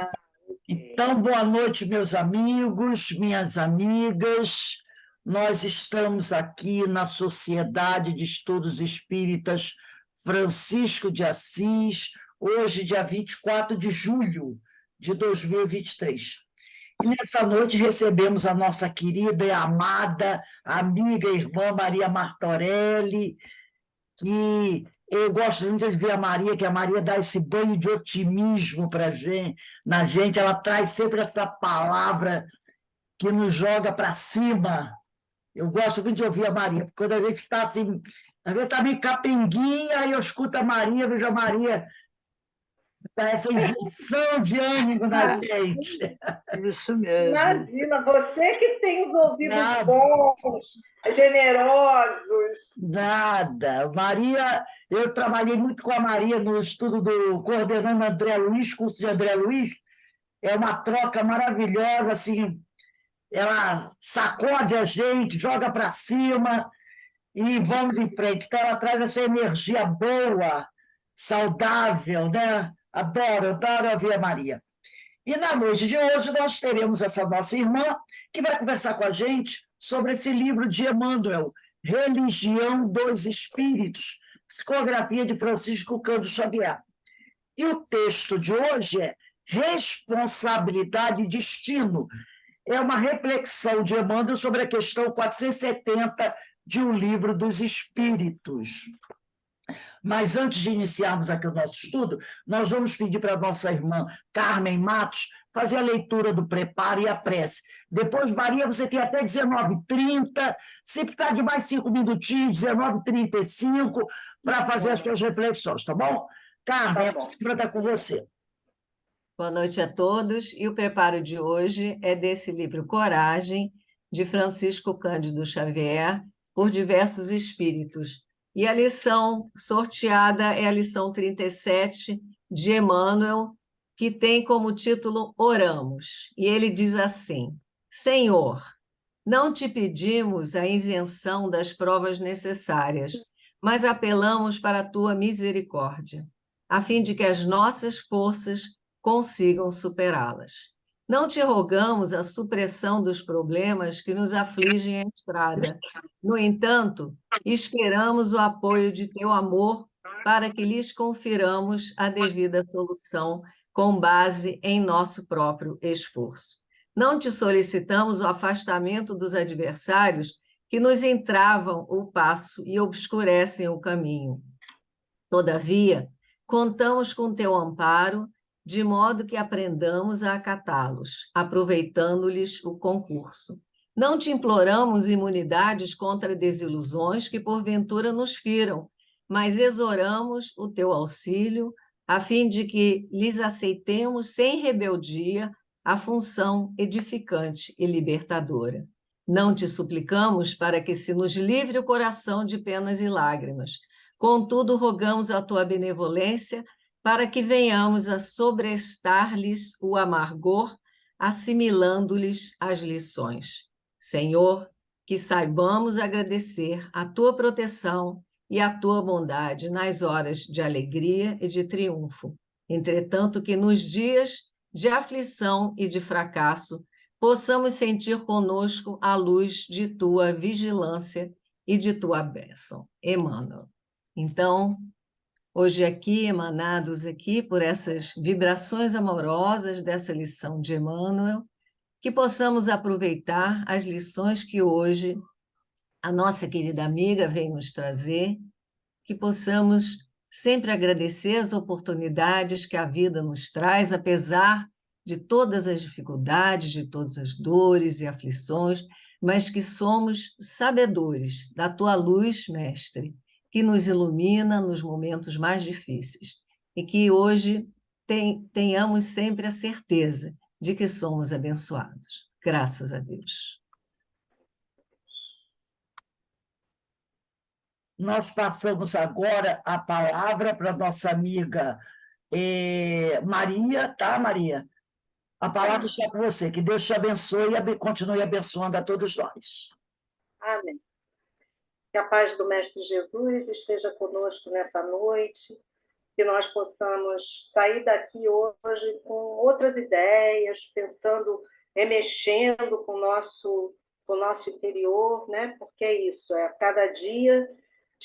Ok. Então, boa noite, meus amigos, minhas amigas. Nós estamos aqui na Sociedade de Estudos Espíritas Francisco de Assis, hoje, dia 24 de julho de 2023. E nessa noite recebemos a nossa querida e amada amiga e irmã Maria Martorelli, que eu gosto muito de ver a Maria, que a Maria dá esse banho de otimismo na gente, ela traz sempre essa palavra que nos joga para cima. Eu gosto muito de ouvir a Maria, porque quando a gente está assim, às vezes está meio capenguinha, aí eu escuto a Maria, vejo a Maria, dá essa injeção de ânimo na gente. Isso mesmo. Imagina, você que tem os ouvidos Nada. bons, generosos. Nada. Maria, eu trabalhei muito com a Maria no estudo coordenando André Luiz, curso de André Luiz. É uma troca maravilhosa, assim, ela sacode a gente, joga para cima e vamos em frente. Então, ela traz essa energia boa, saudável, né? Adoro ouvir a Maria. E na noite de hoje nós teremos essa nossa irmã que vai conversar com a gente sobre esse livro de Emmanuel, Religião dos Espíritos, psicografia de Francisco Cândido Xavier. E o texto de hoje é Responsabilidade e Destino. É uma reflexão de Emmanuel sobre a questão 470 de O Livro dos Espíritos. Mas antes de iniciarmos aqui o nosso estudo, nós vamos pedir para a nossa irmã Carmen Matos fazer a leitura do preparo e a prece. Depois, Maria, você tem até 19h30, se precisar de mais 5 minutinhos, 19h35, para fazer as suas reflexões, tá bom? Carmen, Tá bom. a palavra está com você. Boa noite a todos. E o preparo de hoje é desse livro Coragem, de Francisco Cândido Xavier, por diversos espíritos. E a lição sorteada é a lição 37 de Emmanuel, que tem como título Oramos. E ele diz assim: Senhor, não te pedimos a isenção das provas necessárias, mas apelamos para a tua misericórdia, a fim de que as nossas forças consigam superá-las. Não te rogamos a supressão dos problemas que nos afligem a estrada. No entanto, esperamos o apoio de teu amor para que lhes confiramos a devida solução com base em nosso próprio esforço. Não te solicitamos o afastamento dos adversários que nos entravam o passo e obscurecem o caminho. Todavia, contamos com teu amparo, de modo que aprendamos a acatá-los, aproveitando-lhes o concurso. Não te imploramos imunidades contra desilusões que porventura nos firam, mas exoramos o teu auxílio, a fim de que lhes aceitemos sem rebeldia a função edificante e libertadora. Não te suplicamos para que se nos livre o coração de penas e lágrimas. Contudo, rogamos a tua benevolência para que venhamos a sobrestar-lhes o amargor, assimilando-lhes as lições. Senhor, que saibamos agradecer a tua proteção e a tua bondade nas horas de alegria e de triunfo. Entretanto, que nos dias de aflição e de fracasso possamos sentir conosco a luz de tua vigilância e de tua bênção. Emmanuel. Então, hoje aqui, emanados aqui por essas vibrações amorosas dessa lição de Emmanuel, que possamos aproveitar as lições que hoje a nossa querida amiga vem nos trazer, que possamos sempre agradecer as oportunidades que a vida nos traz, apesar de todas as dificuldades, de todas as dores e aflições, mas que somos sabedores da tua luz, mestre, que nos ilumina nos momentos mais difíceis, e que hoje tenhamos sempre a certeza de que somos abençoados. Graças a Deus. Nós passamos agora a palavra para a nossa amiga Maria, tá, Maria? A palavra está com você. Que Deus te abençoe e continue abençoando a todos nós. Amém. Que a paz do Mestre Jesus esteja conosco nessa noite, que nós possamos sair daqui hoje com outras ideias, pensando, remexendo com o nosso interior, né? Porque é isso, a cada dia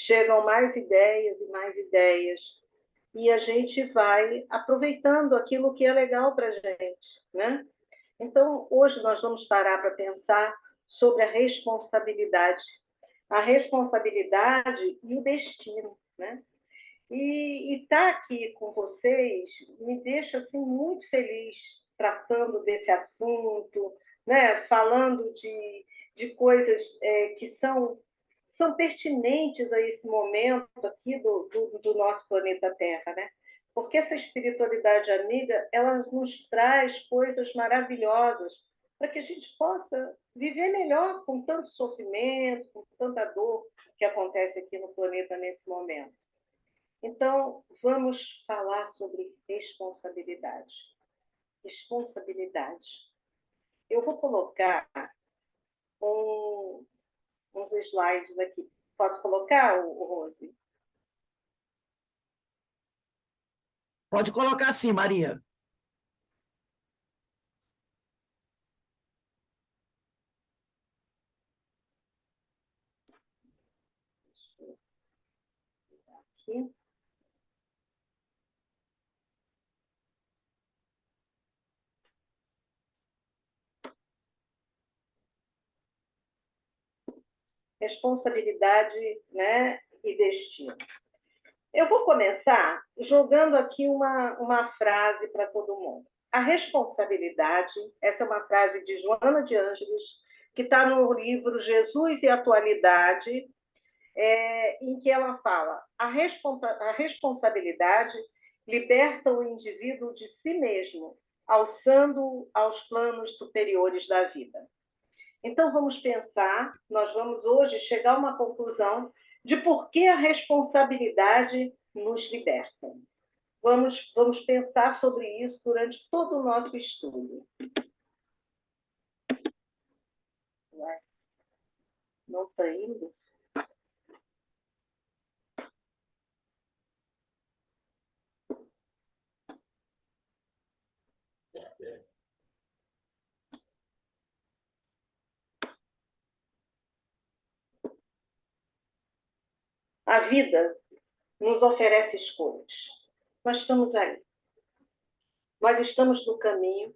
chegam mais ideias e mais ideias, e a gente vai aproveitando aquilo que é legal para a gente, né? Então, hoje nós vamos parar para pensar sobre a responsabilidade e o destino, né? E estar aqui com vocês me deixa assim muito feliz tratando desse assunto, né? Falando de coisas que são pertinentes a esse momento aqui do nosso planeta Terra, né? Porque essa espiritualidade amiga, ela nos traz coisas maravilhosas para que a gente possa viver melhor com tanto sofrimento, com tanta dor que acontece aqui no planeta nesse momento. Então, vamos falar sobre responsabilidade. Responsabilidade. Eu vou colocar uns slides aqui. Posso colocar, Rose? Pode colocar sim, Maria. Aqui. Responsabilidade, né, e destino. Eu vou começar jogando aqui uma frase para todo mundo. A responsabilidade, essa é uma frase de Joana de Ângeles, que está no livro Jesus e Atualidade, em que ela fala: a responsabilidade liberta o indivíduo de si mesmo, alçando-o aos planos superiores da vida. Então, vamos pensar, nós vamos hoje chegar a uma conclusão de por que a responsabilidade nos liberta. Vamos pensar sobre isso durante todo o nosso estudo. Não está indo? A vida nos oferece escolhas. Nós estamos aí. Nós estamos no caminho.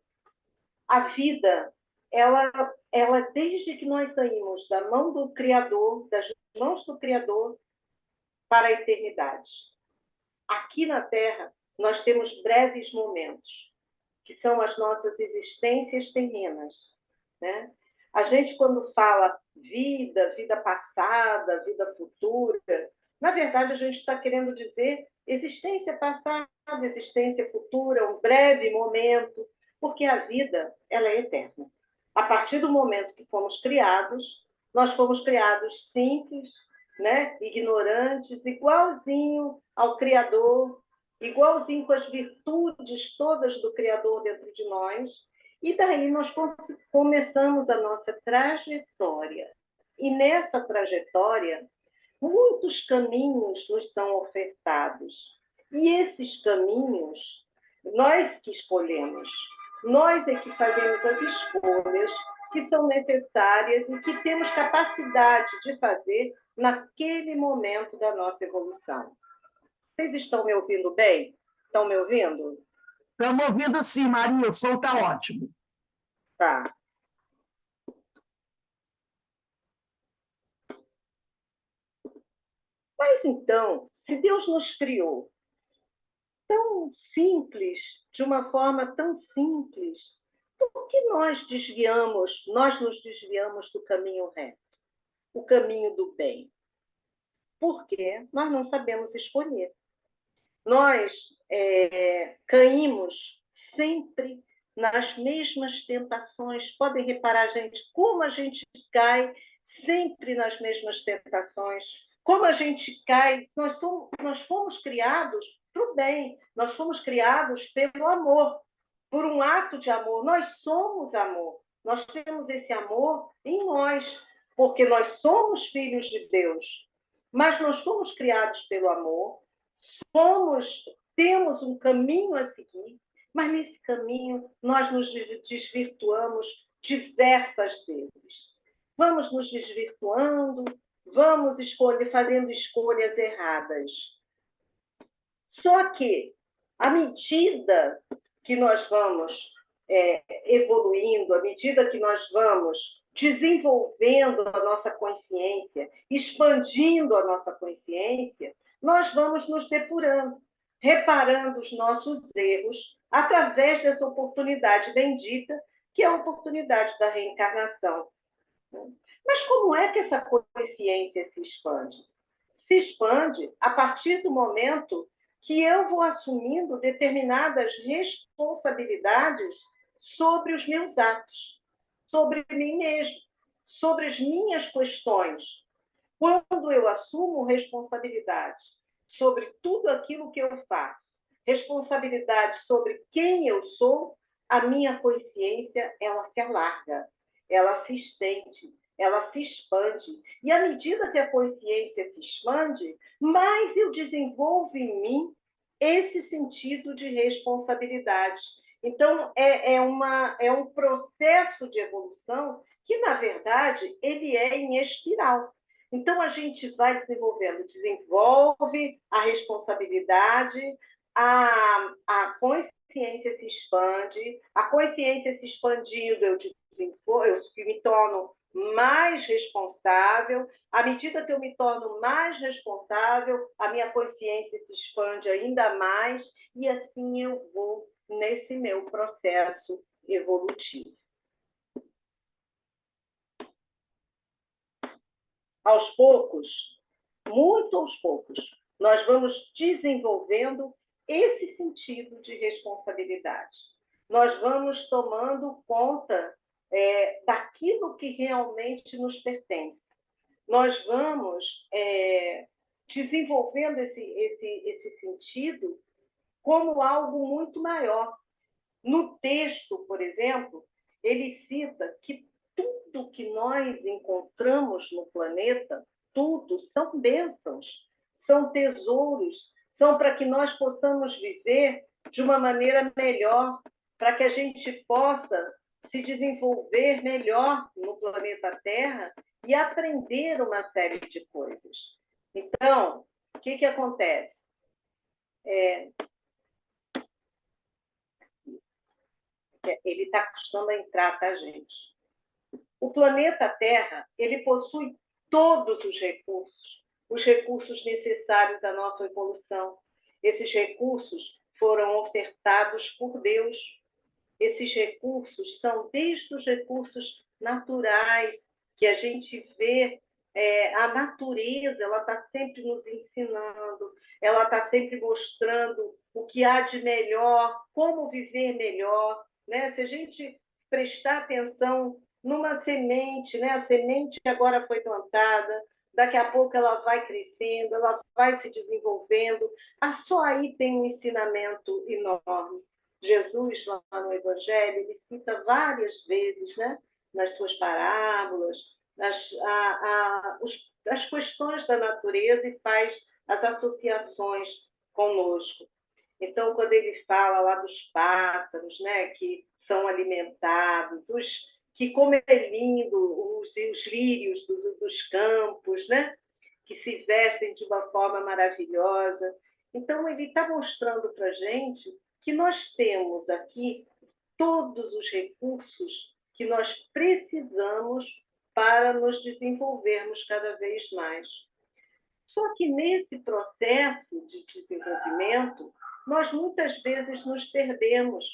A vida, ela desde que nós saímos da mão do Criador, das mãos do Criador, para a eternidade. Aqui na Terra, nós temos breves momentos, que são as nossas existências terrenas, né? A gente, quando fala vida passada, vida futura, na verdade, a gente está querendo dizer existência passada, existência futura, um breve momento, porque a vida, ela é eterna. A partir do momento que fomos criados, nós fomos criados simples, né? Ignorantes, igualzinho ao Criador, igualzinho com as virtudes todas do Criador dentro de nós, e daí nós começamos a nossa trajetória. E nessa trajetória, muitos caminhos nos são ofertados. E esses caminhos, nós que escolhemos. Nós é que fazemos as escolhas que são necessárias e que temos capacidade de fazer naquele momento da nossa evolução. Vocês estão me ouvindo bem? Estão me ouvindo? Estamos ouvindo sim, Maria, o som está ótimo. Tá. Mas então, se Deus nos criou tão simples, de uma forma tão simples, por que nós nos desviamos do caminho reto, o caminho do bem? Porque nós não sabemos escolher. Nós caímos sempre nas mesmas tentações. Podem reparar, gente, como a gente cai sempre nas mesmas tentações. Como a gente cai, nós fomos criados para o bem, nós fomos criados pelo amor, por um ato de amor. Nós somos amor, nós temos esse amor em nós, porque nós somos filhos de Deus, mas nós fomos criados pelo amor, fomos temos um caminho a seguir, mas nesse caminho nós nos desvirtuamos diversas vezes. Vamos nos desvirtuando, vamos fazendo escolhas erradas. Só que, à medida que nós vamos evoluindo, à medida que nós vamos desenvolvendo a nossa consciência, expandindo a nossa consciência, nós vamos nos depurando, reparando os nossos erros através dessa oportunidade bendita, que é a oportunidade da reencarnação. Mas como é que essa consciência se expande? Se expande a partir do momento que eu vou assumindo determinadas responsabilidades sobre os meus atos, sobre mim mesmo, sobre as minhas questões. Quando eu assumo responsabilidade sobre tudo aquilo que eu faço, responsabilidade sobre quem eu sou, a minha consciência, ela se alarga, ela se estende, ela se expande. E à medida que a consciência se expande, mais eu desenvolvo em mim esse sentido de responsabilidade. Então, é um processo de evolução que, na verdade, ele é em espiral. Então, a gente vai desenvolvendo, desenvolve a responsabilidade, a consciência se expande, a consciência se expandindo, eu me torno mais responsável. À medida que eu me torno mais responsável, a minha consciência se expande ainda mais, e assim eu vou nesse meu processo evolutivo. Aos poucos, muito aos poucos, nós vamos desenvolvendo esse sentido de responsabilidade. Nós vamos tomando conta daquilo que realmente nos pertence. Nós vamos desenvolvendo esse sentido como algo muito maior. No texto, por exemplo, ele cita que tudo que nós encontramos no planeta, tudo, são bênçãos, são tesouros, são para que nós possamos viver de uma maneira melhor, para que a gente possa se desenvolver melhor no planeta Terra e aprender uma série de coisas. Então, o que acontece? Ele está custando a entrar, tá, gente? O planeta Terra, ele possui todos os recursos necessários à nossa evolução. Esses recursos foram ofertados por Deus. Esses recursos são desde os recursos naturais, que a gente vê, a natureza, ela está sempre nos ensinando, ela está sempre mostrando o que há de melhor, como viver melhor, né? Se a gente prestar atenção numa semente, né? A semente agora foi plantada, daqui a pouco ela vai crescendo, ela vai se desenvolvendo. Só aí tem um ensinamento enorme. Jesus, lá no Evangelho, ele cita várias vezes, né? Nas suas parábolas, as questões da natureza, e faz as associações conosco. Então, quando ele fala lá dos pássaros, né, que são alimentados, que como é lindo, os lírios dos campos, né, que se vestem de uma forma maravilhosa. Então, ele está mostrando para a gente que nós temos aqui todos os recursos que nós precisamos para nos desenvolvermos cada vez mais. Só que nesse processo de desenvolvimento, nós muitas vezes nos perdemos.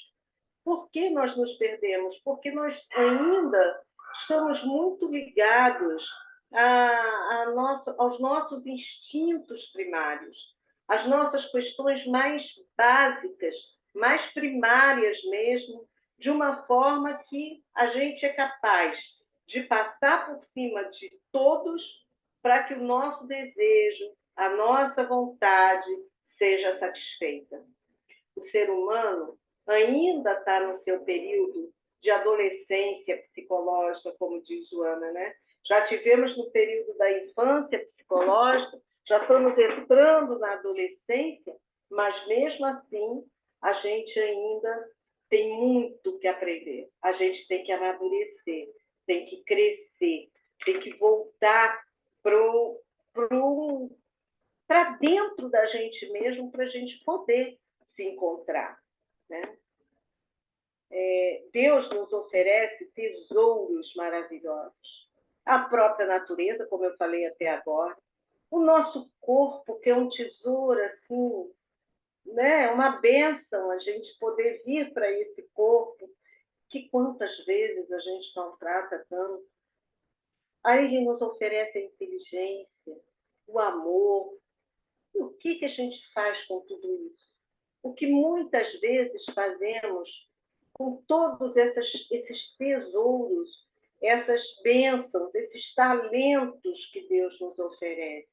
Por que nós nos perdemos? Porque nós ainda estamos muito ligados aos nossos instintos primários, às nossas questões mais básicas, mais primárias mesmo, de uma forma que a gente é capaz de passar por cima de todos para que o nosso desejo, a nossa vontade seja satisfeita. O ser humano ainda está no seu período de adolescência psicológica, como diz Joana, né? Já tivemos no período da infância psicológica, já estamos entrando na adolescência, Mas, mesmo assim, a gente ainda tem muito que aprender. A gente tem que amadurecer, tem que crescer, tem que voltar para dentro da gente mesmo, para a gente poder se encontrar, né? Deus nos oferece tesouros maravilhosos. A própria natureza, como eu falei até agora, o nosso corpo, que é um tesouro, assim, né? Uma bênção a gente poder vir para esse corpo, que quantas vezes a gente não trata tanto. Aí ele nos oferece a inteligência, o amor. E o que a gente faz com tudo isso? O que muitas vezes fazemos com todos esses tesouros, essas bênçãos, esses talentos que Deus nos oferece?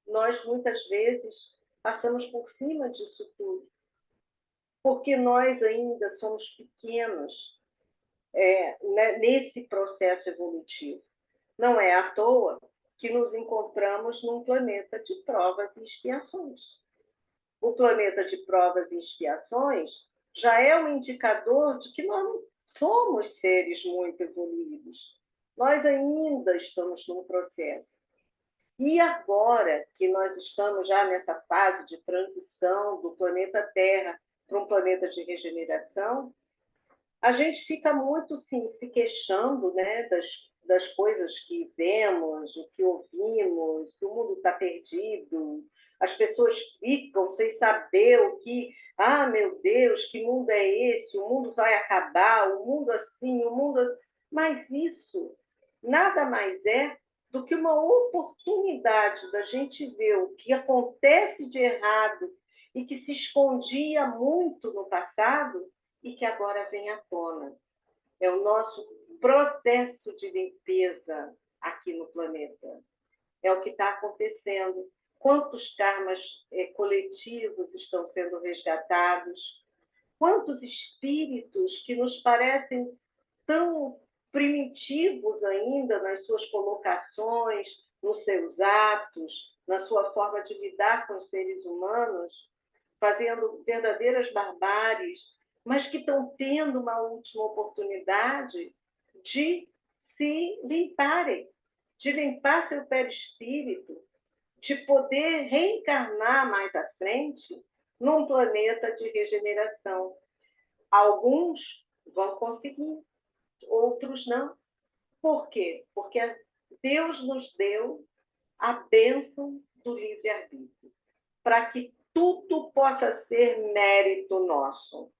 Nós, muitas vezes, passamos por cima disso tudo, porque nós ainda somos pequenos nesse processo evolutivo. Não é à toa que nos encontramos num planeta de provas e expiações. O planeta de provas e expiações já é um indicador de que nós não somos seres muito evoluídos. Nós ainda estamos num processo. E agora que nós estamos já nessa fase de transição do planeta Terra para um planeta de regeneração, a gente fica muito sim, se queixando, né, das coisas que vemos, o que ouvimos, que o mundo está perdido. As pessoas ficam sem saber o que... Ah, meu Deus, que mundo é esse? O mundo vai acabar, o mundo assim, o mundo... Mas isso nada mais é do que uma oportunidade da gente ver o que acontece de errado e que se escondia muito no passado e que agora vem à tona. É o nosso processo de limpeza aqui no planeta. É o que está acontecendo. Quantos karmas coletivos estão sendo resgatados? Quantos espíritos que nos parecem tão primitivos ainda nas suas colocações, nos seus atos, na sua forma de lidar com os seres humanos, fazendo verdadeiras barbáries, mas que estão tendo uma última oportunidade de se limparem, de limpar seu perispírito, de poder reencarnar mais à frente num planeta de regeneração. Alguns vão conseguir, outros não. Por quê? Porque Deus nos deu a bênção do livre-arbítrio, para que tudo possa ser mérito nosso.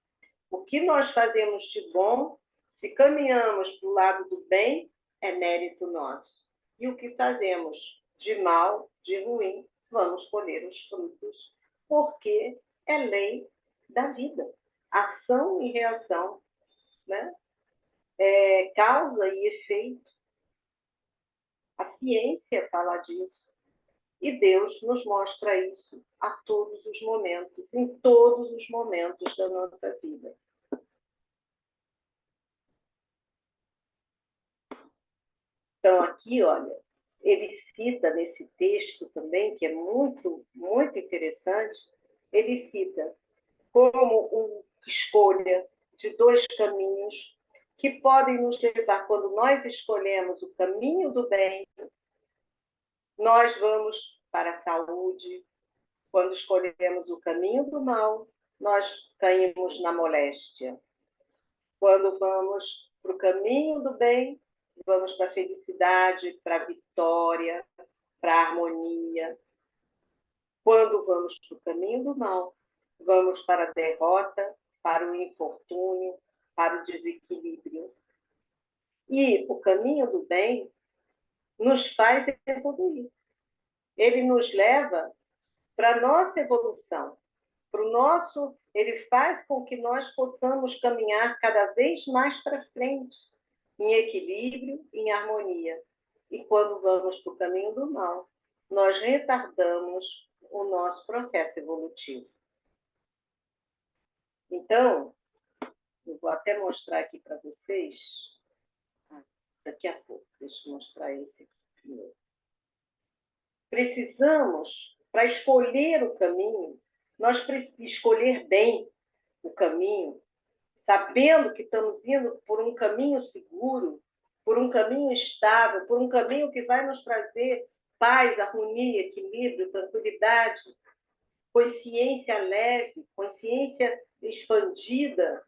O que nós fazemos de bom, se caminhamos para o lado do bem, é mérito nosso. E o que fazemos de mal, de ruim, vamos colher os frutos, porque é lei da vida. Ação e reação, né? Causa e efeito. A ciência fala disso. E Deus nos mostra isso a todos os momentos, em todos os momentos da nossa vida. Então, aqui, olha, ele cita nesse texto também, que é muito, muito interessante, ele cita como uma escolha de dois caminhos que podem nos levar, quando nós escolhemos o caminho do bem, nós vamos para a saúde. Quando escolhemos o caminho do mal, nós caímos na moléstia. Quando vamos para o caminho do bem, vamos para a felicidade, para a vitória, para a harmonia. Quando vamos para o caminho do mal, vamos para a derrota, para o infortúnio, para o desequilíbrio. E o caminho do bem nos faz evoluir. Ele nos leva para a nossa evolução, ele faz com que nós possamos caminhar cada vez mais para frente, em equilíbrio, em harmonia. E quando vamos para o caminho do mal, nós retardamos o nosso processo evolutivo. Então, eu vou até mostrar aqui para vocês, daqui a pouco, deixa eu mostrar esse aqui primeiro. Precisamos, para escolher o caminho, nós precisamos escolher bem o caminho, sabendo que estamos indo por um caminho seguro, por um caminho estável, por um caminho que vai nos trazer paz, harmonia, equilíbrio, tranquilidade, consciência leve, consciência expandida.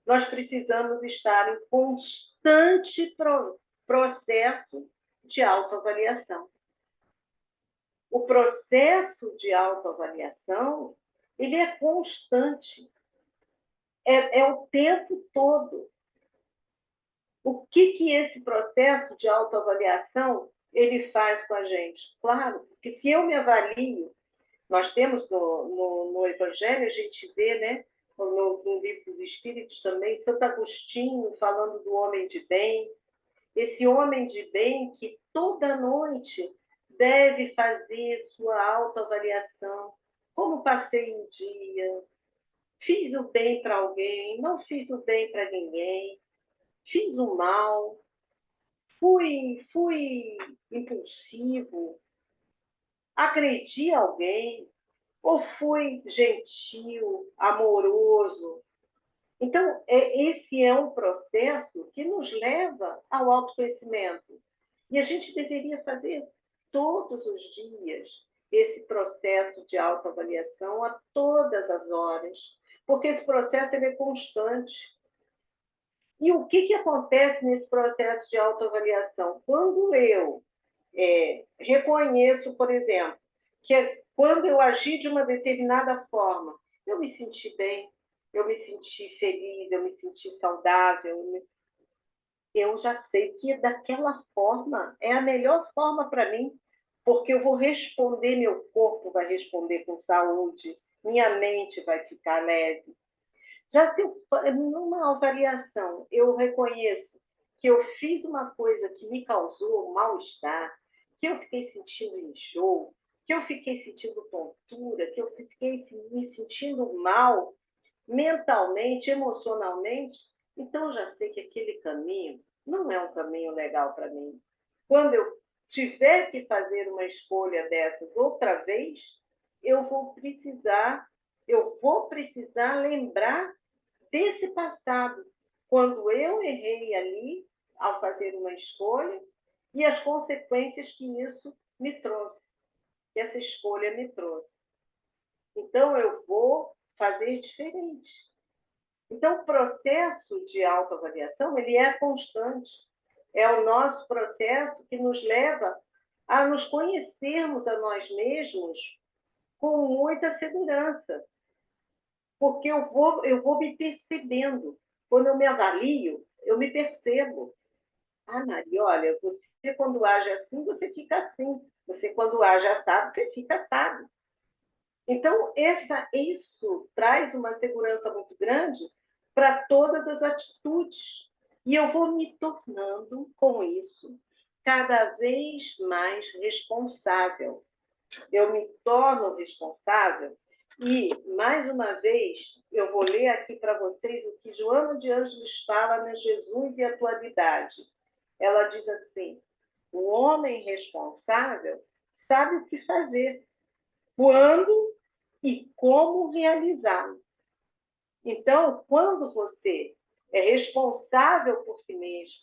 Nós precisamos estar em constante processo de autoavaliação. O processo de autoavaliação, ele é constante, é o tempo todo. O que esse processo de autoavaliação ele faz com a gente? Claro, que se eu me avalio, nós temos no Evangelho, a gente vê, né, no Livro dos Espíritos também, Santo Agostinho falando do homem de bem, esse homem de bem que toda noite deve fazer sua autoavaliação. Como passei um dia? Fiz o bem para alguém? Não fiz o bem para ninguém? Fiz o mal? Fui impulsivo? Agredi alguém? Ou fui gentil, amoroso? Então, esse é um processo que nos leva ao autoconhecimento. E a gente deveria fazer todos os dias esse processo de autoavaliação a todas as horas, porque esse processo ele é constante. E o que acontece nesse processo de autoavaliação? Quando eu reconheço, por exemplo, que quando eu agi de uma determinada forma, eu me senti bem, eu me senti feliz, eu me senti saudável, eu já sei que daquela forma é a melhor forma para mim, porque eu vou responder, meu corpo vai responder com saúde, minha mente vai ficar leve. Já se numa avaliação eu reconheço que eu fiz uma coisa que me causou mal-estar, que eu fiquei sentindo enjoo, que eu fiquei sentindo tontura, que eu fiquei me sentindo mal mentalmente, emocionalmente, então eu já sei que aquele caminho não é um caminho legal para mim. Quando eu tiver que fazer uma escolha dessas outra vez, eu vou precisar lembrar desse passado, quando eu errei ali ao fazer uma escolha e as consequências que isso me trouxe, que essa escolha me trouxe. Então, eu vou fazer diferente. Então, o processo de autoavaliação, ele é constante. É o nosso processo que nos leva a nos conhecermos a nós mesmos com muita segurança. Porque eu vou me percebendo. Quando eu me avalio, eu me percebo. Ah, Maria, olha, você quando age assim, você fica assim. Você quando age assado, você fica assado. Então, isso traz uma segurança muito grande para todas as atitudes. E eu vou me tornando, com isso, cada vez mais responsável. Eu me torno responsável e, mais uma vez, eu vou ler aqui para vocês o que Joana de Ângeles fala na Jesus e Atualidade. Ela diz assim: o homem responsável sabe o que fazer, quando e como realizá-lo. Então, quando você é responsável por si mesmo,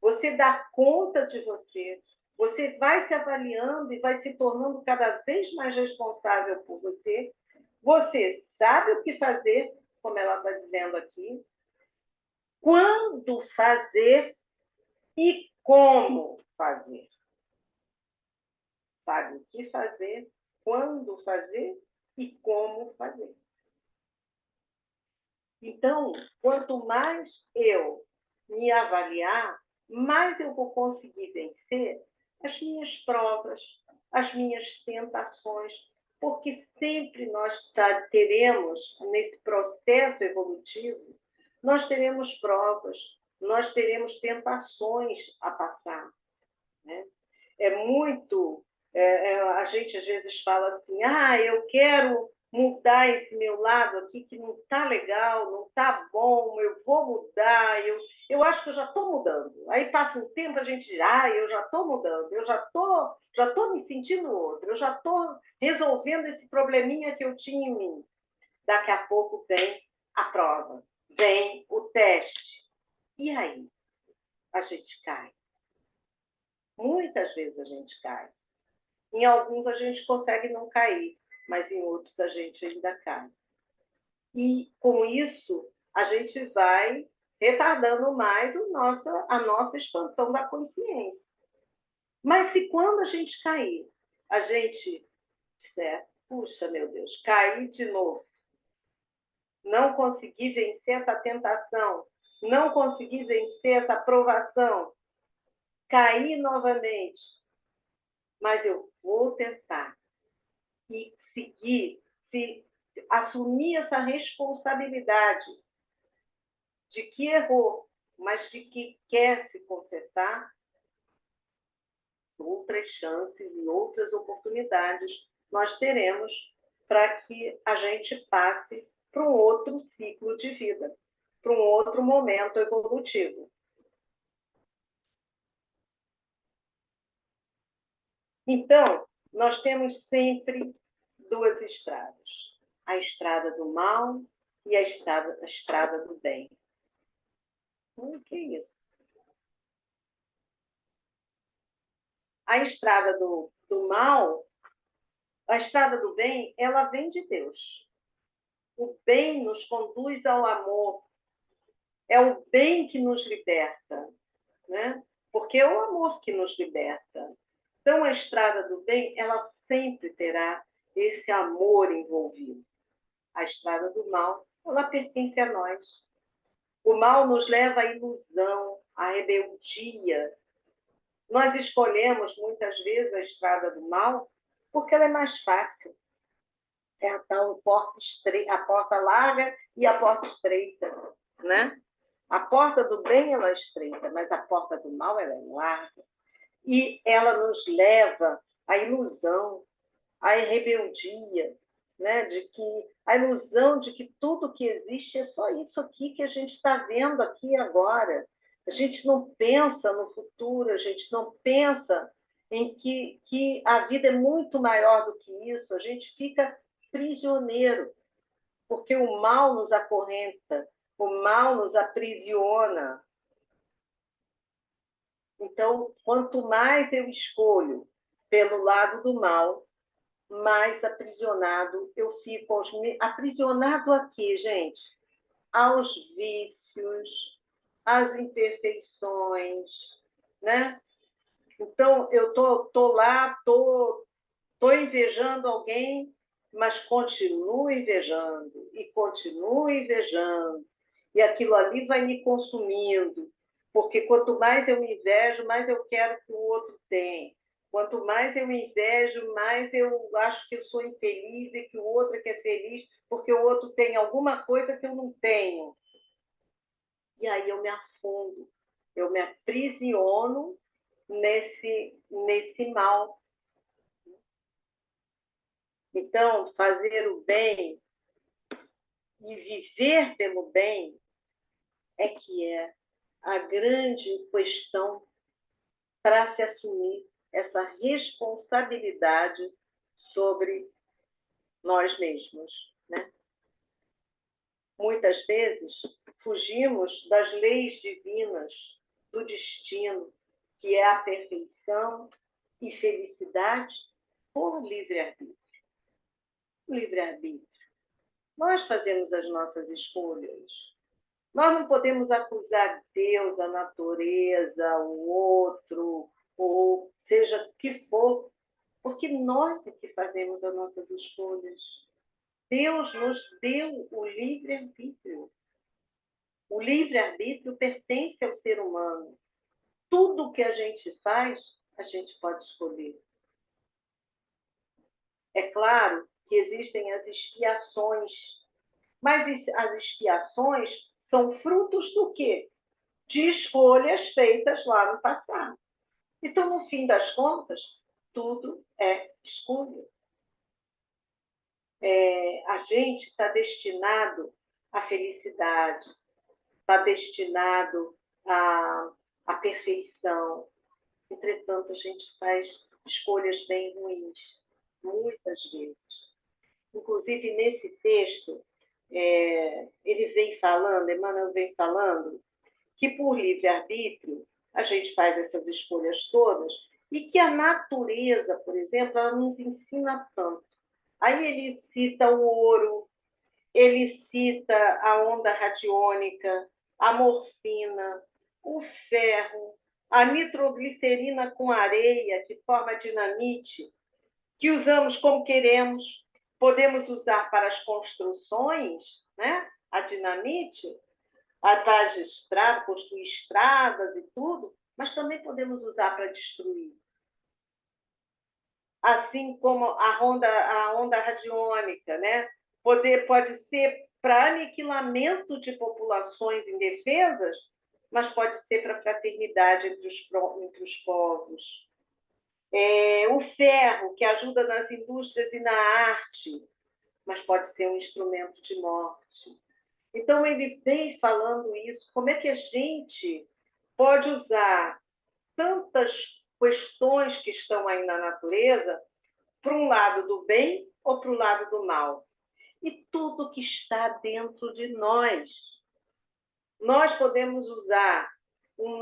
você dá conta de você, você vai se avaliando e vai se tornando cada vez mais responsável por você, você sabe o que fazer, como ela está dizendo aqui, quando fazer e como fazer. Sabe o que fazer, quando fazer e como fazer. Então, quanto mais eu me avaliar, mais eu vou conseguir vencer as minhas provas, as minhas tentações, porque sempre nós teremos, nesse processo evolutivo, nós teremos provas, nós teremos tentações a passar. Né? A gente às vezes fala assim, eu quero mudar esse meu lado aqui que não está legal, não está bom, eu vou mudar, eu acho que eu já estou mudando. Aí passa um tempo, a gente diz, eu já estou mudando, eu já estou me sentindo outro, eu já estou resolvendo esse probleminha que eu tinha em mim. daqui a pouco vem a prova, vem o teste. E aí? A gente cai. Muitas vezes a gente cai. Em alguns a gente consegue não cair, mas em outros a gente ainda cai. E com isso a gente vai retardando mais a nossa expansão da consciência. Mas se quando a gente cair, a gente disser, puxa, meu Deus, caí de novo, não consegui vencer essa tentação, não consegui vencer essa provação, caí novamente, mas eu vou tentar e seguir, assumir essa responsabilidade de que errou, mas de que quer se consertar, outras chances e outras oportunidades nós teremos para que a gente passe para um outro ciclo de vida, para um outro momento evolutivo. Então, nós temos sempre duas estradas, a estrada do mal e a estrada do bem. O que é isso? A estrada do mal, a estrada do bem, ela vem de Deus. O bem nos conduz ao amor. É o bem que nos liberta, né? Porque é o amor que nos liberta. Então, a estrada do bem, ela sempre terá esse amor envolvido. A estrada do mal, ela pertence a nós. O mal nos leva à ilusão, à rebeldia. Nós escolhemos, muitas vezes, a estrada do mal porque ela é mais fácil. É a tal a porta larga e a porta estreita, né? A porta do bem, ela é estreita, mas a porta do mal, ela é larga. E ela nos leva à ilusão, à rebeldia, né? A ilusão de que tudo que existe é só isso aqui que a gente está vendo aqui agora. A gente não pensa no futuro, a gente não pensa em que a vida é muito maior do que isso. A gente fica prisioneiro, porque o mal nos acorrenta, o mal nos aprisiona. Então, quanto mais eu escolho pelo lado do mal, mais aprisionado eu fico. Aprisionado a quê, gente? Aos vícios, às imperfeições, né? Então, eu tô lá, tô invejando alguém, mas continuo invejando, e continuo invejando. E aquilo ali vai me consumindo, porque quanto mais eu me invejo, mais eu quero que o outro tenha. Quanto mais eu me invejo, mais eu acho que eu sou infeliz e que o outro é que é feliz, porque o outro tem alguma coisa que eu não tenho. E aí eu me afundo, eu me aprisiono nesse mal. Então, fazer o bem e viver pelo bem é que é a grande questão para se assumir essa responsabilidade sobre nós mesmos, né? Muitas vezes fugimos das leis divinas do destino, que é a perfeição e felicidade por livre-arbítrio. Livre-arbítrio. Nós fazemos as nossas escolhas. Nós não podemos acusar Deus, a natureza, o outro, ou seja o que for, porque nós é que fazemos as nossas escolhas. Deus nos deu o livre-arbítrio. O livre-arbítrio pertence ao ser humano. Tudo que a gente faz, a gente pode escolher. É claro que existem as expiações, mas as expiações são frutos do quê? De escolhas feitas lá no passado. Então, no fim das contas, tudo é escolha. A gente está destinado à felicidade, está destinado à perfeição. Entretanto, a gente faz escolhas bem ruins, muitas vezes. Inclusive, nesse texto, ele vem falando, Emmanuel vem falando, que por livre-arbítrio a gente faz essas escolhas todas e que a natureza, por exemplo, ela nos ensina tanto. Aí ele cita o ouro, ele cita a onda radiônica, a morfina, o ferro, a nitroglicerina com areia, que forma dinamite, que usamos como queremos. Podemos usar para as construções, né? A dinamite, atrás de estrada, construir estradas e tudo, mas também podemos usar para destruir. Assim como a onda radiônica, né? Pode ser para aniquilamento de populações indefesas, mas pode ser para fraternidade entre os povos. O ferro, que ajuda nas indústrias e na arte, mas pode ser um instrumento de morte. Então, ele vem falando isso, como é que a gente pode usar tantas questões que estão aí na natureza para um lado do bem ou para o lado do mal. E tudo que está dentro de nós. Nós podemos usar o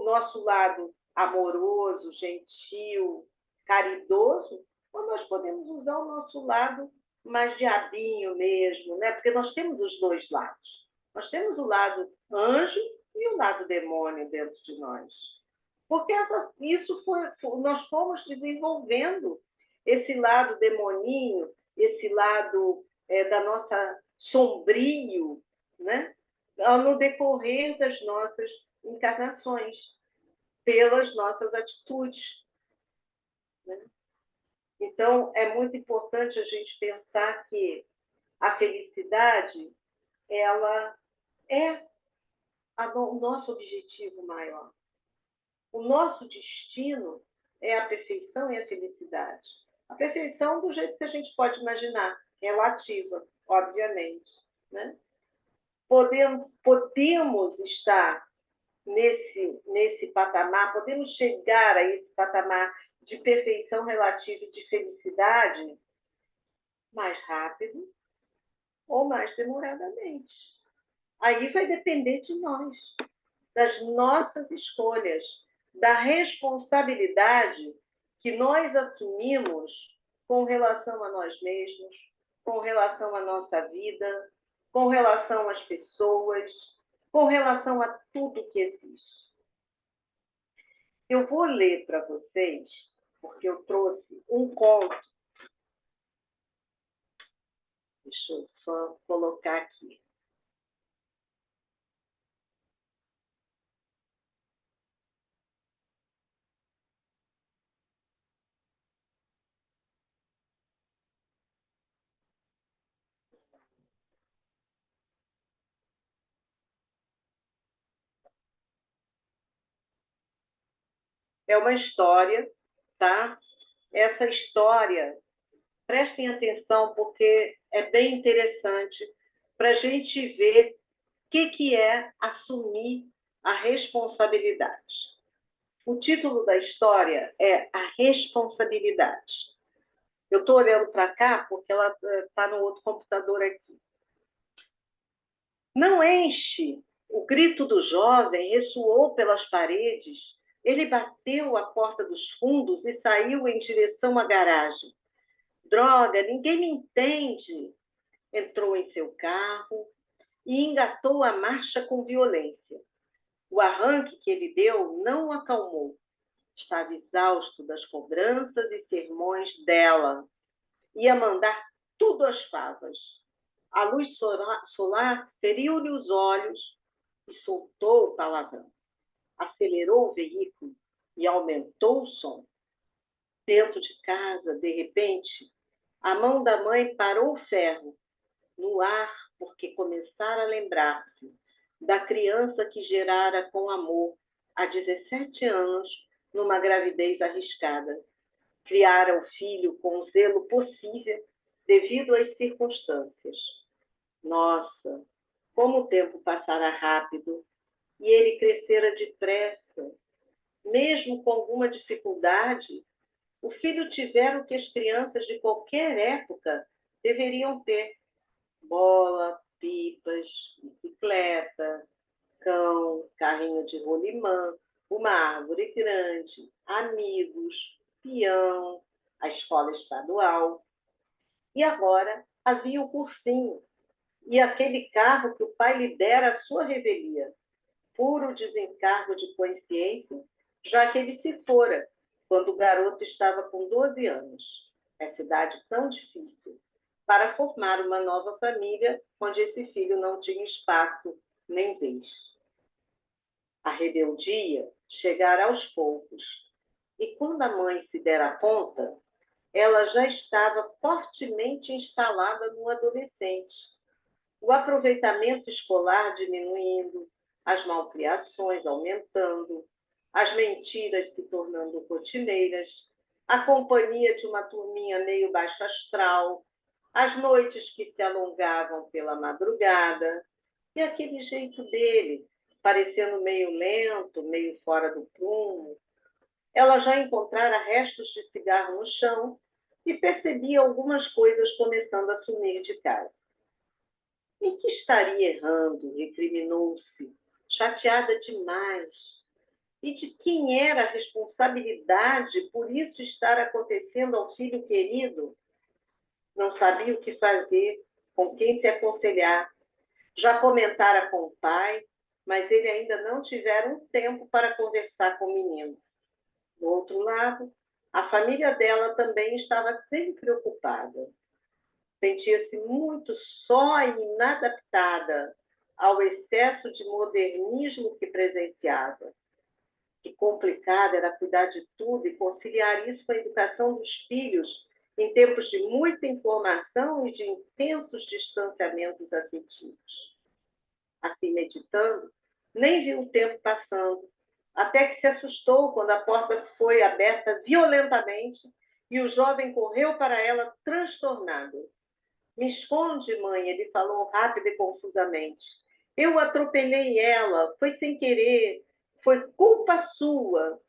nosso lado amoroso, gentil, caridoso, ou nós podemos usar o nosso lado mais diabinho mesmo, né? Porque nós temos os dois lados. Nós temos o lado anjo e o lado demônio dentro de nós. Porque nós fomos desenvolvendo esse lado demoninho, esse lado da nossa sombrio, né? No decorrer das nossas encarnações, pelas nossas atitudes. Né? Então, é muito importante a gente pensar que a felicidade, ela é o nosso objetivo maior. O nosso destino é a perfeição e a felicidade. A perfeição do jeito que a gente pode imaginar, relativa, obviamente. Né? Podemos estar nesse patamar, podemos chegar a esse patamar de perfeição relativa e de felicidade mais rápido ou mais demoradamente. Aí vai depender de nós, das nossas escolhas, da responsabilidade que nós assumimos com relação a nós mesmos, com relação à nossa vida, com relação às pessoas, com relação a tudo que existe. Eu vou ler para vocês, porque eu trouxe um conto. Deixa eu só colocar aqui. É uma história, tá? Essa história, prestem atenção, porque é bem interessante para a gente ver o que é assumir a responsabilidade. O título da história é A Responsabilidade. Eu estou olhando para cá porque ela está no outro computador aqui. Não enche, o grito do jovem ressoou pelas paredes. Ele bateu a porta dos fundos e saiu em direção à garagem. Droga, ninguém me entende. Entrou em seu carro e engatou a marcha com violência. O arranque que ele deu não o acalmou. Estava exausto das cobranças e sermões dela. Ia mandar tudo às favas. A luz solar feriu-lhe os olhos e soltou o palavrão. Acelerou o veículo e aumentou o som. Dentro de casa, de repente, a mão da mãe parou o ferro no ar, porque começara a lembrar-se da criança que gerara com amor há 17 anos numa gravidez arriscada. Criara o filho com o zelo possível devido às circunstâncias. Nossa, como o tempo passara rápido e ele crescera depressa. Mesmo com alguma dificuldade, o filho tivera o que as crianças de qualquer época deveriam ter: bola, pipas, bicicleta, cão, carrinho de rolimã, uma árvore grande, amigos, peão, a escola estadual. E agora havia o cursinho e aquele carro que o pai lhe dera à sua revelia. Puro desencargo de consciência, já que ele se fora, quando o garoto estava com 12 anos. Essa idade tão difícil, para formar uma nova família onde esse filho não tinha espaço nem vez. A rebeldia chegara aos poucos, e quando a mãe se dera conta, ela já estava fortemente instalada no adolescente. O aproveitamento escolar diminuindo, as malcriações aumentando, as mentiras se tornando rotineiras, a companhia de uma turminha meio baixo astral, as noites que se alongavam pela madrugada, e aquele jeito dele, parecendo meio lento, meio fora do prumo. Ela já encontrara restos de cigarro no chão e percebia algumas coisas começando a sumir de casa. Em que estaria errando? Recriminou-se, chateada demais. E de quem era a responsabilidade por isso estar acontecendo ao filho querido? Não sabia o que fazer, com quem se aconselhar. Já comentara com o pai, mas ele ainda não tivera um tempo para conversar com o menino. Do outro lado, a família dela também estava sempre ocupada. Sentia-se muito só e inadaptada ao excesso de modernismo que presenciava. Que complicado era cuidar de tudo e conciliar isso com a educação dos filhos em tempos de muita informação e de intensos distanciamentos afetivos. Assim, meditando, nem viu o tempo passando, até que se assustou quando a porta foi aberta violentamente e o jovem correu para ela transtornado. Me esconde, mãe, ele falou rápido e confusamente. Eu atropelei ela, foi sem querer, foi culpa sua.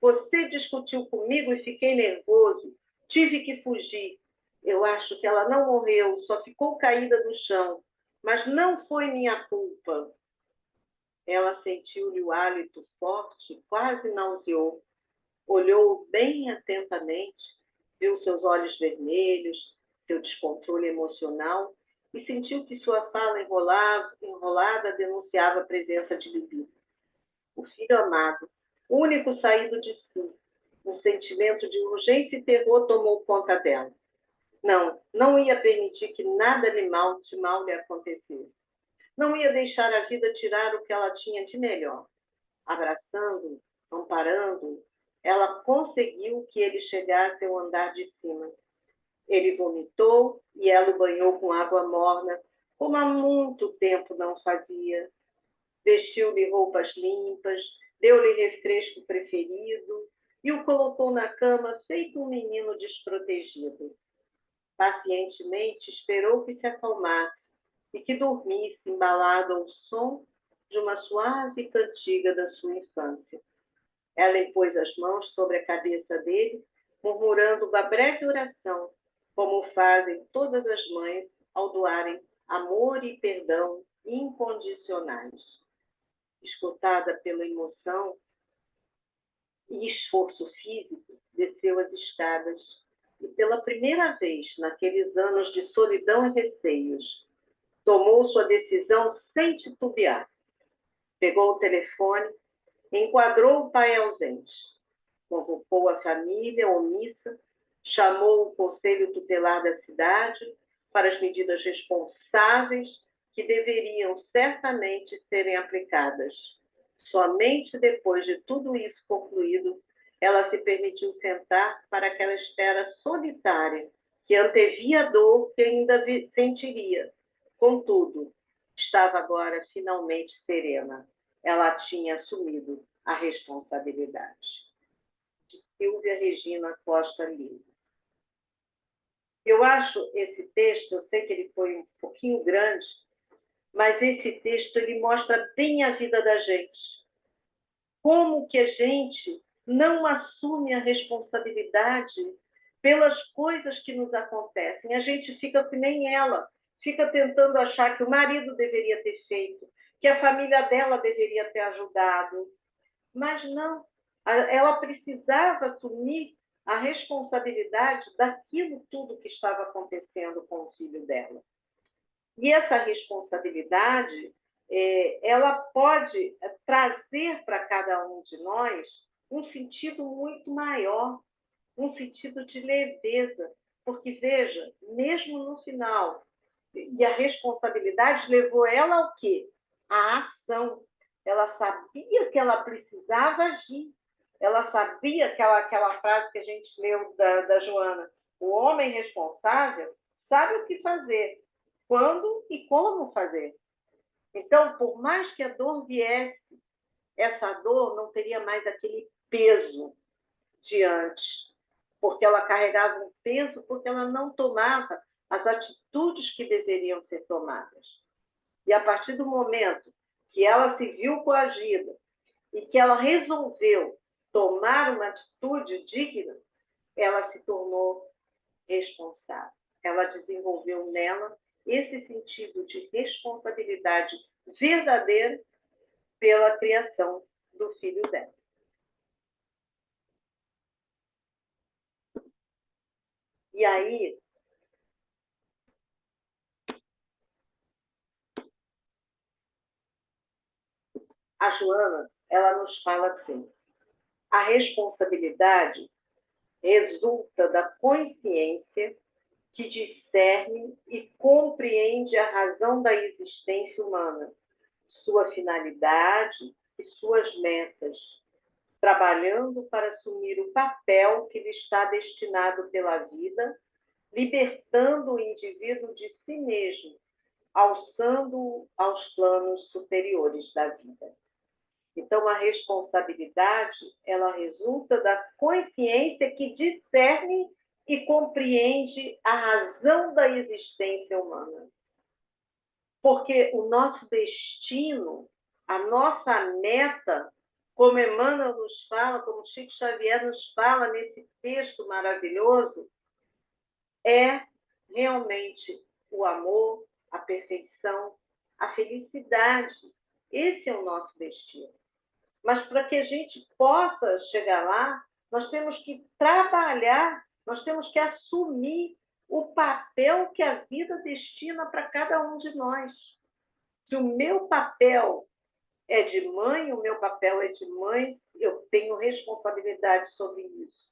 Você discutiu comigo e fiquei nervoso, tive que fugir. Eu acho que ela não morreu, só ficou caída no chão, mas não foi minha culpa. Ela sentiu-lhe o hálito forte, quase nauseou. Olhou bem atentamente, viu seus olhos vermelhos, seu descontrole emocional e sentiu que sua fala enrolada denunciava a presença de libido. O filho amado, único saído de si, um sentimento de urgência e terror tomou conta dela. Não ia permitir que nada de mal lhe acontecesse. Não ia deixar a vida tirar o que ela tinha de melhor. Abraçando-o, amparando-o, ela conseguiu que ele chegasse ao andar de cima. Ele vomitou e ela o banhou com água morna, como há muito tempo não fazia. Vestiu-lhe roupas limpas, deu-lhe refresco preferido e o colocou na cama feito um menino desprotegido. Pacientemente esperou que se acalmasse e que dormisse embalado ao som de uma suave cantiga da sua infância. Ela impôs as mãos sobre a cabeça dele, murmurando uma breve oração, como fazem todas as mães ao doarem amor e perdão incondicionais. Esgotada pela emoção e esforço físico, desceu as escadas e, pela primeira vez naqueles anos de solidão e receios, tomou sua decisão sem titubear. Pegou o telefone, enquadrou o pai ausente, convocou a família omissa, chamou o conselho tutelar da cidade para as medidas responsáveis que deveriam certamente serem aplicadas. Somente depois de tudo isso concluído, ela se permitiu sentar para aquela espera solitária que antevia a dor que ainda sentiria. Contudo, estava agora finalmente serena. Ela tinha assumido a responsabilidade. De Silvia Regina Costa Lima. Eu acho esse texto, eu sei que ele foi um pouquinho grande, mas esse texto ele mostra bem a vida da gente. Como que a gente não assume a responsabilidade pelas coisas que nos acontecem. A gente fica que nem ela, fica tentando achar que o marido deveria ter feito, que a família dela deveria ter ajudado. Mas não, ela precisava assumir a responsabilidade daquilo tudo que estava acontecendo com o filho dela. E essa responsabilidade, ela pode trazer para cada um de nós um sentido muito maior, um sentido de leveza. Porque, veja, mesmo no final, e a responsabilidade levou ela ao quê? A ação. Ela sabia que ela precisava agir. Ela sabia aquela frase que a gente leu da Joana: o homem responsável sabe o que fazer, quando e como fazer. Então, por mais que a dor viesse, essa dor não teria mais aquele peso de antes, porque ela carregava um peso, porque ela não tomava as atitudes que deveriam ser tomadas. E a partir do momento que ela se viu coagida e que ela resolveu tomar uma atitude digna, ela se tornou responsável. Ela desenvolveu nela esse sentido de responsabilidade verdadeira pela criação do filho dela. E aí, a Joana, ela nos fala assim: a responsabilidade resulta da consciência que discerne e compreende a razão da existência humana, sua finalidade e suas metas, trabalhando para assumir o papel que lhe está destinado pela vida, libertando o indivíduo de si mesmo, alçando-o aos planos superiores da vida. Então, a responsabilidade, ela resulta da consciência que discerne e compreende a razão da existência humana. Porque o nosso destino, a nossa meta, como Emmanuel nos fala, como Chico Xavier nos fala nesse texto maravilhoso, é realmente o amor, a perfeição, a felicidade. Esse é o nosso destino. Mas para que a gente possa chegar lá, nós temos que trabalhar, nós temos que assumir o papel que a vida destina para cada um de nós. Se o meu papel é de mãe, o meu papel é de mãe, eu tenho responsabilidade sobre isso.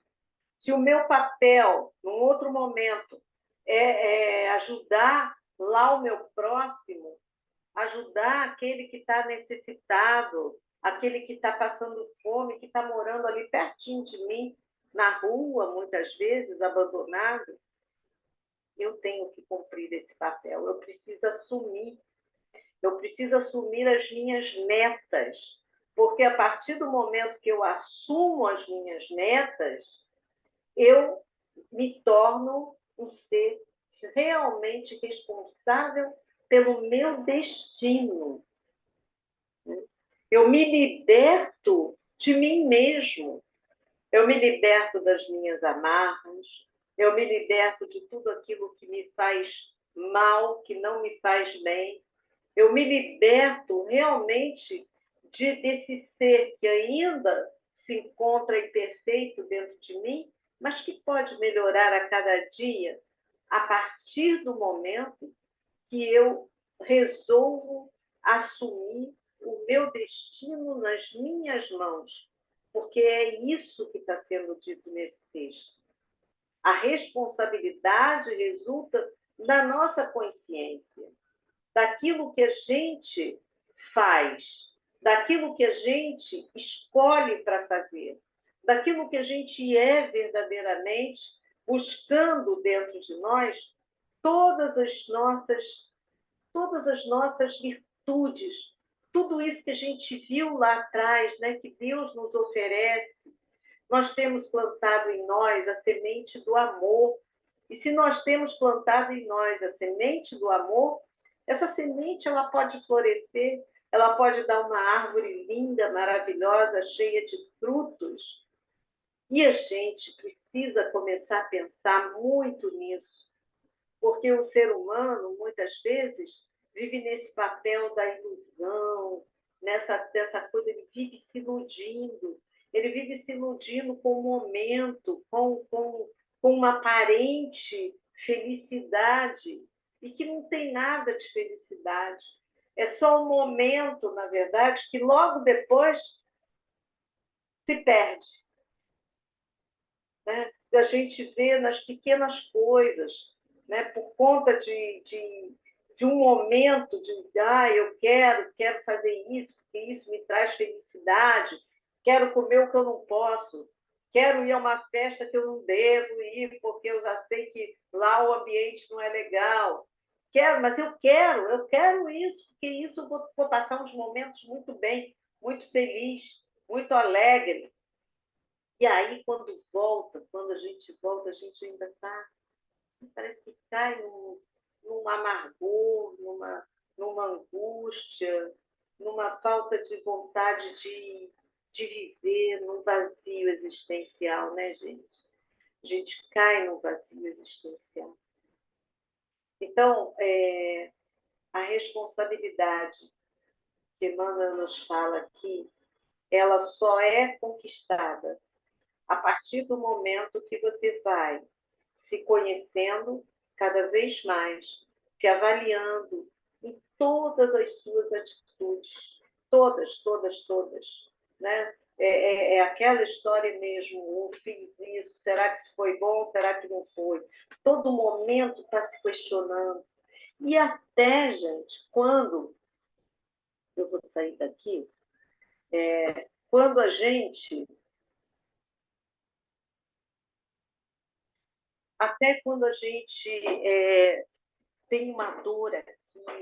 Se o meu papel, num outro momento, é ajudar lá o meu próximo, ajudar aquele que está necessitado, aquele que está passando fome, que está morando ali pertinho de mim, na rua, muitas vezes, abandonado, eu tenho que cumprir esse papel. Eu preciso assumir as minhas metas, porque a partir do momento que eu assumo as minhas metas, eu me torno um ser realmente responsável pelo meu destino. Eu me liberto de mim mesmo. Eu me liberto das minhas amarras, eu me liberto de tudo aquilo que me faz mal, que não me faz bem. Eu me liberto realmente desse ser que ainda se encontra imperfeito dentro de mim, mas que pode melhorar a cada dia a partir do momento que eu resolvo assumir o meu destino nas minhas mãos, porque é isso que está sendo dito nesse texto. A responsabilidade resulta da nossa consciência, daquilo que a gente faz, daquilo que a gente escolhe para fazer, daquilo que a gente é verdadeiramente, buscando dentro de nós todas as nossas virtudes, tudo isso que a gente viu lá atrás, né, que Deus nos oferece. Nós temos plantado em nós a semente do amor. E se nós temos plantado em nós a semente do amor, essa semente ela pode florescer, ela pode dar uma árvore linda, maravilhosa, cheia de frutos. E a gente precisa começar a pensar muito nisso, Porque o ser humano, muitas vezes, vive nesse papel da ilusão, dessa coisa, ele vive se iludindo. Ele vive se iludindo com o momento, com uma aparente felicidade, e que não tem nada de felicidade. É só um momento, na verdade, que logo depois se perde. Né? A gente vê nas pequenas coisas, né? Por conta de um momento de eu quero fazer isso, porque isso me traz felicidade, quero comer o que eu não posso, quero ir a uma festa que eu não devo ir, porque eu já sei que lá o ambiente não é legal. Mas eu quero isso, porque isso eu vou passar uns momentos muito bem, muito feliz, muito alegre. E aí, quando a gente volta, a gente ainda está, parece que cai num amargor, numa angústia, numa falta de vontade de viver, num vazio existencial, né, gente? A gente cai num vazio existencial. Então, a responsabilidade que Emmanuel nos fala aqui, ela só é conquistada a partir do momento que você vai se conhecendo cada vez mais, se avaliando em todas as suas atitudes, todas, né? É aquela história mesmo, eu fiz isso, será que foi bom, será que não foi? Todo momento está se questionando. E até, gente, quando eu vou sair daqui, quando a gente até quando a gente tem uma dor aqui,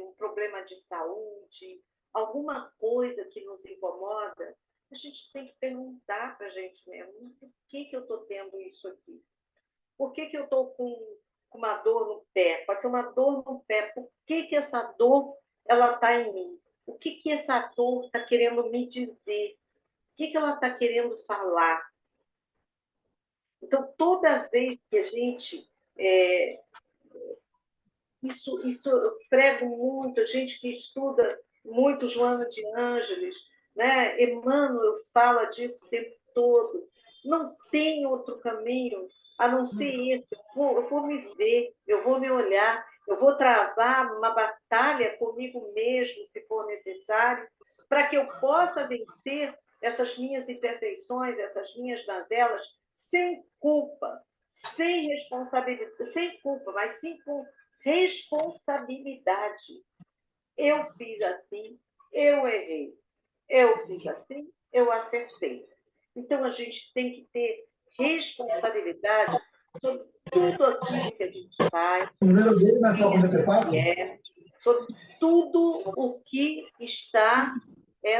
um problema de saúde, alguma coisa que nos incomoda, a gente tem que perguntar para a gente mesmo, por que eu estou tendo isso aqui? Por que eu estou com uma dor no pé? Pode ser uma dor no pé. Por que essa dor está em mim? O que essa dor está querendo me dizer? O que ela está querendo falar? Então, toda vez que a gente isso eu prego muito, a gente que estuda muito Joana de Ângeles, né? Emmanuel fala disso o tempo todo. Não tem outro caminho a não ser esse. Eu vou me ver, eu vou me olhar, eu vou travar uma batalha comigo mesmo, se for necessário, para que eu possa vencer essas minhas imperfeições, essas minhas mazelas, sem culpa, sem responsabilidade, sem culpa, mas sim com responsabilidade. Eu fiz assim, eu errei. Eu fiz assim, eu acertei. Então, a gente tem que ter responsabilidade sobre tudo aquilo que a gente faz, sobre tudo o que está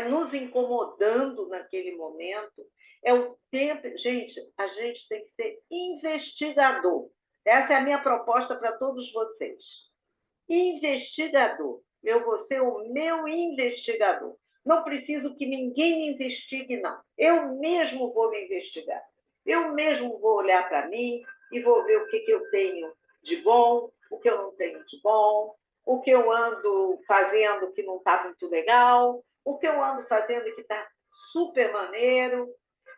nos incomodando naquele momento. É o tempo. Gente, a gente tem que ser investigador. Essa é a minha proposta para todos vocês. Investigador. Eu vou ser o meu investigador. Não preciso que ninguém me investigue, não. Eu mesmo vou me investigar. Eu mesmo vou olhar para mim e vou ver o que eu tenho de bom, o que eu não tenho de bom, o que eu ando fazendo que não está muito legal, o que eu ando fazendo que está super maneiro.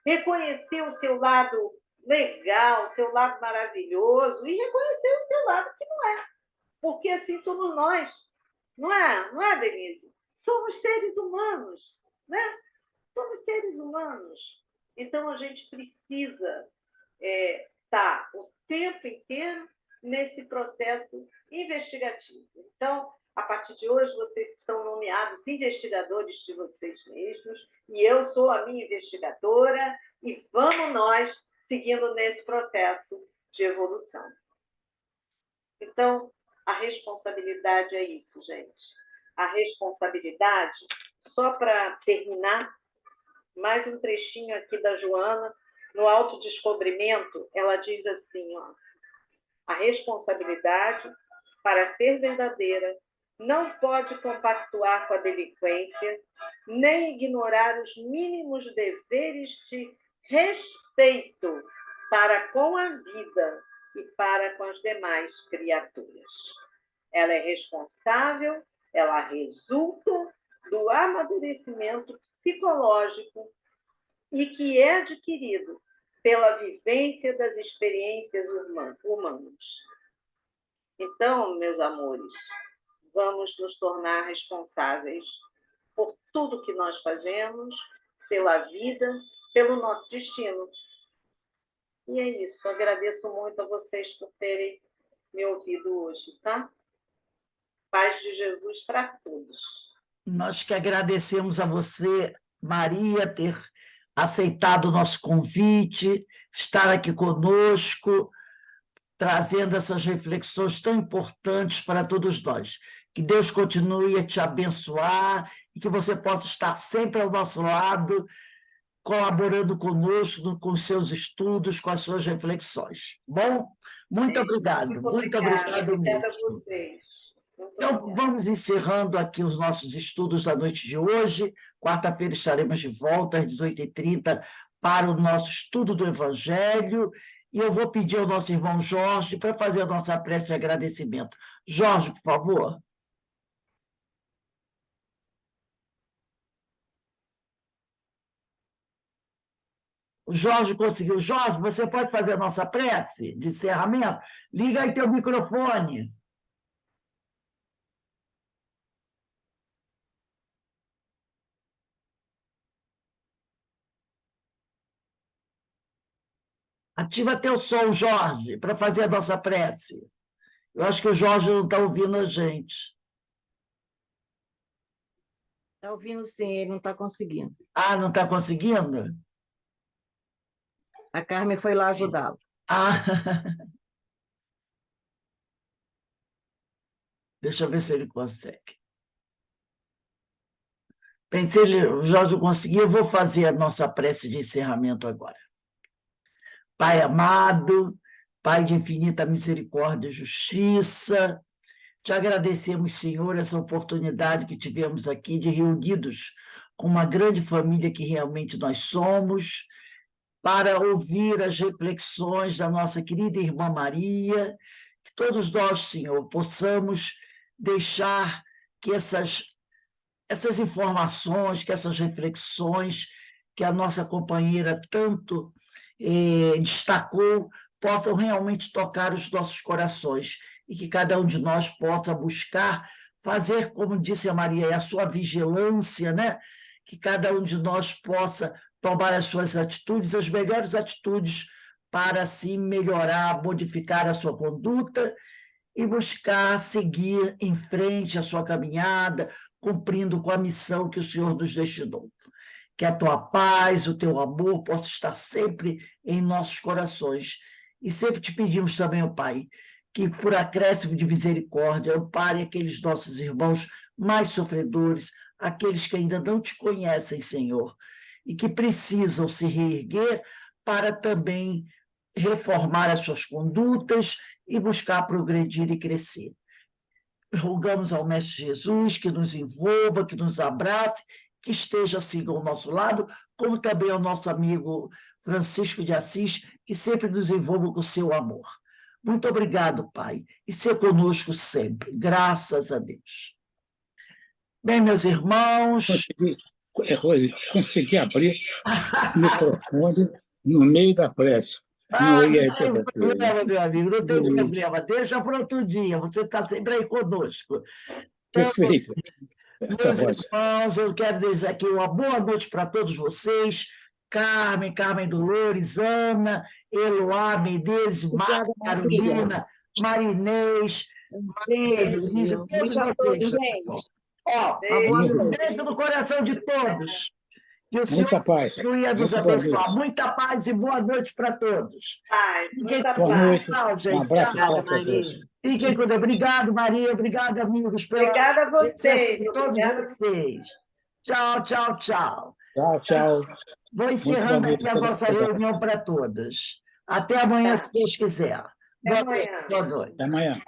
Reconhecer o seu lado legal, o seu lado maravilhoso e reconhecer o seu lado que não é. Porque assim somos nós. Não é, Denise? Somos seres humanos, né? Somos seres humanos. Então, a gente precisa estar o tempo inteiro nesse processo investigativo. Então, a partir de hoje, vocês estão nomeados investigadores de vocês mesmos, e eu sou a minha investigadora, e vamos nós seguindo nesse processo de evolução. Então, a responsabilidade é isso, gente. A responsabilidade, só para terminar, mais um trechinho aqui da Joana, no autodescobrimento, ela diz assim, ó, a responsabilidade, para ser verdadeira, não pode compactuar com a delinquência, nem ignorar os mínimos deveres de respeito para com a vida, e para com as demais criaturas. Ela é responsável, ela resulta do amadurecimento psicológico e que é adquirido pela vivência das experiências humanas. Então, meus amores, vamos nos tornar responsáveis por tudo que nós fazemos, pela vida, pelo nosso destino. E é isso. Agradeço muito a vocês por terem me ouvido hoje, tá? Paz de Jesus para todos. Nós que agradecemos a você, Maria, ter aceitado o nosso convite, estar aqui conosco, trazendo essas reflexões tão importantes para todos nós. Que Deus continue a te abençoar e que você possa estar sempre ao nosso lado, colaborando conosco, com os seus estudos, com as suas reflexões. Bom, muito obrigado. Muito obrigado mesmo. Obrigada a vocês. Então, vamos encerrando aqui os nossos estudos da noite de hoje. Quarta-feira estaremos de volta às 18h30 para o nosso estudo do Evangelho. E eu vou pedir ao nosso irmão Jorge para fazer a nossa prece de agradecimento. Jorge, por favor. O Jorge conseguiu. Jorge, você pode fazer a nossa prece de encerramento? Liga aí teu microfone. Ativa teu som, Jorge, para fazer a nossa prece. Eu acho que o Jorge não está ouvindo a gente. Está ouvindo sim, ele não está conseguindo. Ah, não está conseguindo? A Carmen foi lá ajudá-lo. Ah, deixa eu ver se ele consegue. Bem, se o Jorge conseguir, eu vou fazer a nossa prece de encerramento agora. Pai amado, Pai de infinita misericórdia e justiça, te agradecemos, Senhor, essa oportunidade que tivemos aqui de reunidos com uma grande família que realmente nós somos, para ouvir as reflexões da nossa querida irmã Maria, que todos nós, Senhor, possamos deixar que essas informações, que essas reflexões que a nossa companheira tanto destacou, possam realmente tocar os nossos corações e que cada um de nós possa buscar fazer, como disse a Maria, a sua vigilância, né? Que cada um de nós possa tomar as suas atitudes, as melhores atitudes para assim melhorar, modificar a sua conduta e buscar seguir em frente a sua caminhada, cumprindo com a missão que o Senhor nos destinou. Que a tua paz, o teu amor possa estar sempre em nossos corações. E sempre te pedimos também, ó Pai, que por acréscimo de misericórdia ampare aqueles nossos irmãos mais sofredores, aqueles que ainda não te conhecem, Senhor, e que precisam se reerguer para também reformar as suas condutas e buscar progredir e crescer. Rogamos ao Mestre Jesus que nos envolva, que nos abrace, que esteja assim ao nosso lado, como também ao nosso amigo Francisco de Assis, que sempre nos envolva com o seu amor. Muito obrigado, Pai, e ser conosco sempre, graças a Deus. Bem, meus irmãos... Rose, consegui abrir o microfone no meio da prece. Não tem problema, meu amigo, não tem problema. Deixa para outro dia, você está sempre aí conosco. Perfeito. Meus irmãos, eu quero desejar aqui uma boa noite para todos vocês. Carmen Dolores, Ana, Eloá, Medeiros, Márcia, Carolina, Marinês, Luísa, todos vocês. Ó, um beijo no coração de todos. Que o Senhor ia nos abençoar. Muita paz e boa noite para todos. Boa noite. Um abraço forte a todos. Fiquem com Deus. Obrigado, Maria. Obrigado, amigos. Obrigada a vocês. Todos vocês. Tchau, tchau, tchau. Tchau, tchau. Vou encerrando aqui a nossa reunião para todos. Até amanhã, se Deus quiser. Até amanhã. Boa noite. Até amanhã.